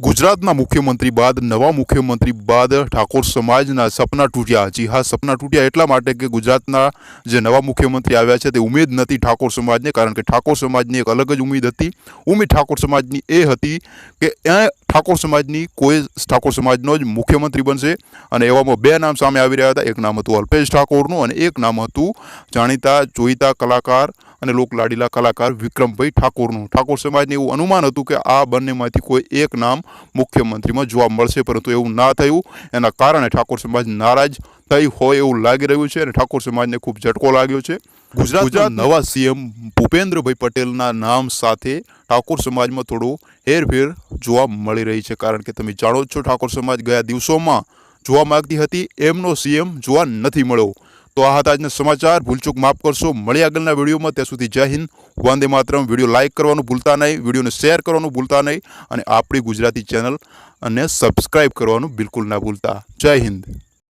ગુજરાતના મુખ્યમંત્રી બાદ નવા મુખ્યમંત્રી બાદ ઠાકોર સમાજના સપના તૂટ્યા। જી હા, સપના તૂટ્યા એટલા માટે કે ગુજરાતના જે નવા મુખ્યમંત્રી આવ્યા છે તે ઉમેદ નથી ઠાકોર સમાજને, કારણ કે ઠાકોર સમાજની એક અલગ જ ઉમેદ હતી। ઉમેદ ઠાકોર સમાજની એ હતી કે ઠાકોર સમાજની કોઈ ઠાકોર સમાજનો જ મુખ્યમંત્રી બનશે અને એવામાં બે નામ સામે આવી રહ્યા હતા। એક નામ હતું અલ્પેશ ઠાકોરનું અને એક નામ હતું જાણીતા જોઈતા કલાકાર અને લોકલાડીલા કલાકાર વિક્રમભાઈ ઠાકોરનું। ઠાકોર સમાજને એવું અનુમાન હતું કે આ બંનેમાંથી કોઈ એક નામ મુખ્યમંત્રીમાં જોવા મળશે, પરંતુ એવું ના થયું। એના કારણે ઠાકોર સમાજ નારાજ થઈ હોય એવું લાગી રહ્યું છે અને ઠાકોર સમાજને ખૂબ ઝટકો લાગ્યો છે। ગુજરાતના નવા સીએમ ભૂપેન્દ્રભાઈ પટેલના નામ સાથે ઠાકોર સમાજમાં થોડો હેરફેર જોવા મળી રહી છે, કારણ કે તમે જાણો છો ઠાકોર સમાજ ગયા દિવસોમાં જોવા માંગતી હતી, એમનો સીએમ જોવા નથી મળ્યો। તો આ હતા આજના સમાચાર। ભૂલચૂક માફ કરશો, મળી આગળના વિડીયોમાં। ત્યાં સુધી જય હિન્દ, વંદે માતરમ। વિડીયો લાઇક કરવાનું ભૂલતા નહીં, વિડીયોને શેર કરવાનું ભૂલતા નહીં અને આપણી ગુજરાતી ચેનલ અને સબસ્ક્રાઈબ કરવાનું બિલકુલ ના ભૂલતા। જય હિન્દ।